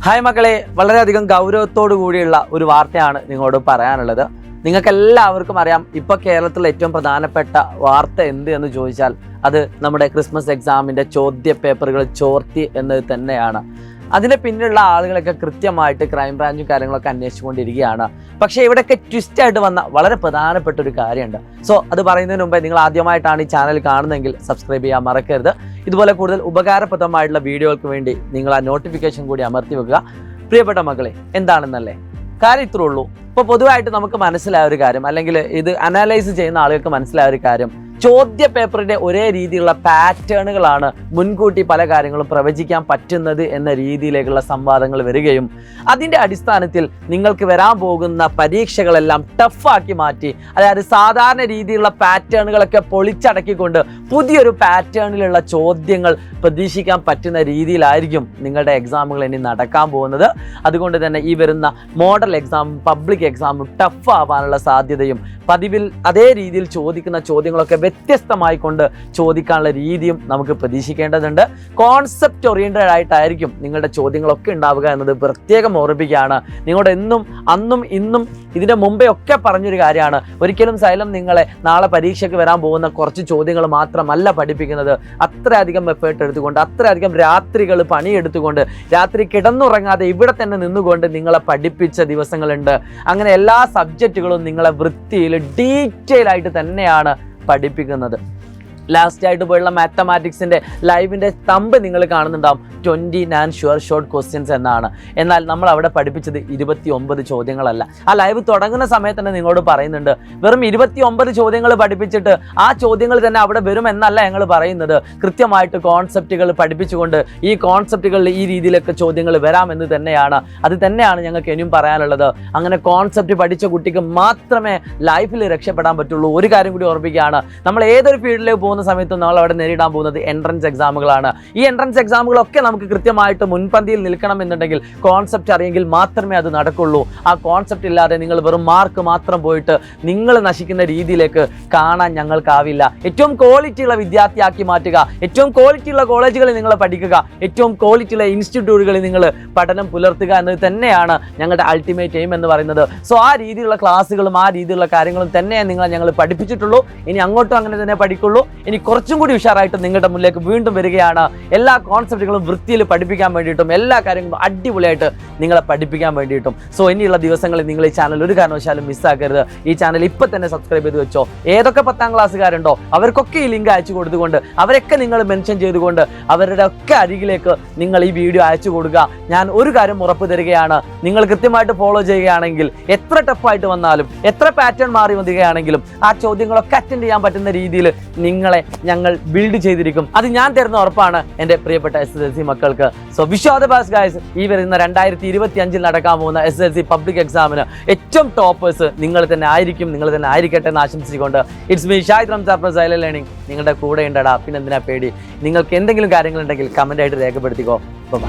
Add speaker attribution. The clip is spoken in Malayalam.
Speaker 1: ഹായ് മക്കളെ, വളരെയധികം ഗൗരവത്തോടു കൂടിയുള്ള ഒരു വാർത്തയാണ് നിങ്ങളോട് പറയാനുള്ളത്. നിങ്ങൾക്കെല്ലാവർക്കും അറിയാം, ഇപ്പോൾ കേരളത്തിലെ ഏറ്റവും പ്രധാനപ്പെട്ട വാർത്ത എന്ത് എന്ന് ചോദിച്ചാൽ അത് നമ്മുടെ ക്രിസ്മസ് എക്സാമിൻ്റെ ചോദ്യ പേപ്പറുകൾ ചോർത്തി എന്നത് തന്നെയാണ്. അതിന് പിന്നിലുള്ള ആളുകളൊക്കെ കൃത്യമായിട്ട് ക്രൈംബ്രാഞ്ചും കാര്യങ്ങളൊക്കെ അന്വേഷിച്ചുകൊണ്ടിരിക്കുകയാണ്. പക്ഷേ ഇവിടെയൊക്കെ ട്വിസ്റ്റായിട്ട് വന്ന വളരെ പ്രധാനപ്പെട്ട ഒരു കാര്യമുണ്ട്. സോ അത് പറയുന്നതിന് മുമ്പേ നിങ്ങൾ ആദ്യമായിട്ടാണ് ഈ ചാനൽ കാണുന്നതെങ്കിൽ സബ്സ്ക്രൈബ് ചെയ്യാൻ മറക്കരുത്. ഇതുപോലെ കൂടുതൽ ഉപകാരപ്രദമായിട്ടുള്ള വീഡിയോകൾക്ക് വേണ്ടി നിങ്ങൾ ആ നോട്ടിഫിക്കേഷൻ കൂടി അമർത്തി വെക്കുക. പ്രിയപ്പെട്ട മക്കളെ, എന്താണെന്നല്ലേ കാര്യം ഇത്രേ ഉള്ളൂ. ഇപ്പോൾ പൊതുവായിട്ട് നമുക്ക് മനസ്സിലായ ഒരു കാര്യം, അല്ലെങ്കിൽ ഇത് അനലൈസ് ചെയ്യുന്ന ആളുകൾക്ക് മനസ്സിലായ ഒരു കാര്യം, ചോദ്യ പേപ്പറിൻ്റെ ഒരേ രീതിയിലുള്ള പാറ്റേണുകളാണ് മുൻകൂട്ടി പല കാര്യങ്ങളും പ്രവചിക്കാൻ പറ്റുന്നത് എന്ന രീതിയിലേക്കുള്ള സംവാദങ്ങൾ വരികയും അതിൻ്റെ അടിസ്ഥാനത്തിൽ നിങ്ങൾക്ക് വരാൻ പോകുന്ന പരീക്ഷകളെല്ലാം ടഫാക്കി മാറ്റി, അതായത് സാധാരണ രീതിയിലുള്ള പാറ്റേണുകളൊക്കെ പൊളിച്ചടക്കിക്കൊണ്ട് പുതിയൊരു പാറ്റേണിലുള്ള ചോദ്യങ്ങൾ പ്രതീക്ഷിക്കാൻ പറ്റുന്ന രീതിയിലായിരിക്കും നിങ്ങളുടെ എക്സാമുകൾ ഇനി നടക്കാൻ പോകുന്നത്. അതുകൊണ്ട് തന്നെ ഈ വരുന്ന മോഡൽ എക്സാമും പബ്ലിക് എക്സാമും ടഫ് ആവാനുള്ള സാധ്യതയും പതിവിൽ അതേ രീതിയിൽ ചോദിക്കുന്ന ചോദ്യങ്ങളൊക്കെ വ്യത്യസ്തമായി കൊണ്ട് ചോദിക്കാനുള്ള രീതിയും നമുക്ക് പ്രതീക്ഷിക്കേണ്ടതുണ്ട്. കോൺസെപ്റ്റ് ഓറിയൻറ്റഡ് ആയിട്ടായിരിക്കും നിങ്ങളുടെ ചോദ്യങ്ങളൊക്കെ ഉണ്ടാവുക എന്നത് പ്രത്യേകം ഓർമ്മിപ്പിക്കുകയാണ്. നിങ്ങളുടെ അന്നും ഇന്നും ഇതിൻ്റെ മുമ്പേ ഒക്കെ പറഞ്ഞൊരു കാര്യമാണ്. ഒരിക്കലും സൈലം നിങ്ങളെ നാളെ പരീക്ഷയ്ക്ക് വരാൻ പോകുന്ന കുറച്ച് ചോദ്യങ്ങൾ മാത്രമല്ല പഠിപ്പിക്കുന്നത്. അത്രയധികം എഫേർട്ട് എടുത്തുകൊണ്ട്, അത്രയധികം രാത്രികൾ പണിയെടുത്തുകൊണ്ട്, രാത്രി കിടന്നുറങ്ങാതെ ഇവിടെ തന്നെ നിന്നുകൊണ്ട് നിങ്ങളെ പഠിപ്പിച്ച ദിവസങ്ങളുണ്ട്. അങ്ങനെ എല്ലാ സബ്ജക്റ്റുകളും നിങ്ങളെ വൃത്തിയിൽ ഡീറ്റെയിൽ ആയിട്ട് തന്നെയാണ് പഠിപ്പിക്കുന്നത്. ലാസ്റ്റ് ആയിട്ട് പോയുള്ള മാത്തമാറ്റിക്സിൻ്റെ ലൈവിൻ്റെ തമ്പ് നിങ്ങൾ കാണുന്നുണ്ടാവും, 29 ഷുവർ ഷോർട്ട് ക്വസ്റ്റ്യൻസ് എന്നാണ്. എന്നാൽ നമ്മൾ അവിടെ പഠിപ്പിച്ചത് 29 ചോദ്യങ്ങളല്ല. ആ ലൈവ് തുടങ്ങുന്ന സമയത്ത് തന്നെ നിങ്ങളോട് പറയുന്നുണ്ട്, വെറും 29 ചോദ്യങ്ങൾ പഠിപ്പിച്ചിട്ട് ആ ചോദ്യങ്ങൾ തന്നെ അവിടെ വരും എന്നല്ല ഞങ്ങൾ പറയുന്നത്. കൃത്യമായിട്ട് കോൺസെപ്റ്റുകൾ പഠിപ്പിച്ചുകൊണ്ട് ഈ കോൺസെപ്റ്റുകളിൽ ഈ രീതിയിലൊക്കെ ചോദ്യങ്ങൾ വരാമെന്ന് തന്നെയാണ്. അത് തന്നെയാണ് ഞങ്ങൾക്ക് ഇനിയും പറയാനുള്ളത്. അങ്ങനെ കോൺസെപ്റ്റ് പഠിച്ച കുട്ടിക്ക് മാത്രമേ ലൈഫിൽ രക്ഷപ്പെടാൻ പറ്റുള്ളൂ. ഒരു കാര്യം കൂടി ഓർമ്മിക്കുകയാണ്, നമ്മൾ ഏതൊരു ഫീൽഡിലേക്ക് പോകുന്ന സമയത്തും നമ്മൾ അവിടെ നേരിടാൻ പോകുന്നത് എൻട്രൻസ് എക്സാമുകളാണ്. ഈ എൻട്രൻസ് എക്സാമുകളൊക്കെ നമുക്ക് കൃത്യമായിട്ട് മുൻപന്തിയിൽ നിൽക്കണം എന്നുണ്ടെങ്കിൽ കോൺസെപ്റ്റ് അറിയെങ്കിൽ മാത്രമേ അത് നടക്കുള്ളൂ. ആ കോൺസെപ്റ്റ് ഇല്ലാതെ നിങ്ങൾ വെറും മാർക്ക് മാത്രം പോയിട്ട് നിങ്ങൾ നശിക്കുന്ന രീതിയിലേക്ക് കാണാൻ ഞങ്ങൾക്കാവില്ല. ഏറ്റവും ക്വാളിറ്റിയുള്ള വിദ്യാർത്ഥിയാക്കി മാറ്റുക, ഏറ്റവും ക്വാളിറ്റിയുള്ള കോളേജുകളിൽ നിങ്ങൾ പഠിക്കുക, ഏറ്റവും ക്വാളിറ്റിയുള്ള ഇൻസ്റ്റിറ്റ്യൂട്ടുകളിൽ നിങ്ങൾ പഠനം പുലർത്തുക എന്നത് തന്നെയാണ് ഞങ്ങളുടെ അൾട്ടിമേറ്റ് എയിം എന്ന് പറയുന്നത്. സോ ആ രീതിയിലുള്ള ക്ലാസ്സുകളും ആ രീതിയിലുള്ള കാര്യങ്ങളും തന്നെ ഞങ്ങൾ പഠിപ്പിച്ചിട്ടുള്ളൂ. ഇനി അങ്ങോട്ടും അങ്ങനെ തന്നെ പഠിക്കുള്ളൂ. ഇനി കുറച്ചും കൂടി ഉഷാറായിട്ട് നിങ്ങളുടെ മുന്നിലേക്ക് വീണ്ടും വരികയാണ്. എല്ലാ കോൺസെപ്റ്റുകളും വൃത്തിയിൽ പഠിപ്പിക്കാൻ വേണ്ടിയിട്ടും എല്ലാ കാര്യങ്ങളും അടിപൊളിയായിട്ട് നിങ്ങളെ പഠിപ്പിക്കാൻ വേണ്ടിയിട്ടും. സോ ഇനിയുള്ള ദിവസങ്ങളിൽ നിങ്ങൾ ഈ ചാനൽ ഒരു കാരണവശാലും മിസ്സാക്കരുത്. ഈ ചാനൽ ഇപ്പം തന്നെ സബ്സ്ക്രൈബ് ചെയ്ത് വെച്ചോ. ഏതൊക്കെ 10ാം ക്ലാസ്സുകാരുണ്ടോ അവർക്കൊക്കെ ഈ ലിങ്ക് അയച്ചു കൊടുത്തുകൊണ്ട്, അവരൊക്കെ നിങ്ങൾ മെൻഷൻ ചെയ്തുകൊണ്ട് അവരുടെ ഒക്കെ അരികിലേക്ക് നിങ്ങൾ ഈ വീഡിയോ അയച്ചു കൊടുക്കുക. ഞാൻ ഒരു കാര്യം ഉറപ്പ് തരികയാണ്, നിങ്ങൾ കൃത്യമായിട്ട് ഫോളോ ചെയ്യുകയാണെങ്കിൽ എത്ര ടഫായിട്ട് വന്നാലും എത്ര പാറ്റേൺ മാറി വരികയാണെങ്കിലും ആ ചോദ്യങ്ങളൊക്കെ അറ്റൻഡ് ചെയ്യാൻ പറ്റുന്ന രീതിയിൽ നിങ്ങളെ ഞങ്ങൾ ബിൽഡ് ചെയ്തിരിക്കും. അത് ഞാൻ തരുന്ന ഉറപ്പാണ് എൻ്റെ പ്രിയപ്പെട്ട SSLC മക്കൾക്ക്. So wish all the best guys. ഈ വരുന്ന 2025 നടക്കാൻ പോകുന്ന SSLC പബ്ലിക് എക്സാമിന് ഏറ്റവും ടോപ്പേഴ്സ് നിങ്ങൾ തന്നെ ആയിരിക്കും, നിങ്ങൾ തന്നെ ആയിരിക്കട്ടെ എന്ന് ആശംസിച്ചുകൊണ്ട് it's me Shahid Ramzan from silent learning. നിങ്ങളുടെ കൂടെ ഉണ്ടടാ, പിന്നെ എന്തിനാ പേടി? നിങ്ങൾക്ക് എന്തെങ്കിലും കാര്യങ്ങളുണ്ടെങ്കിൽ കമൻ്റായിട്ട് രേഖപ്പെടുത്തിക്കോ. ബൈ.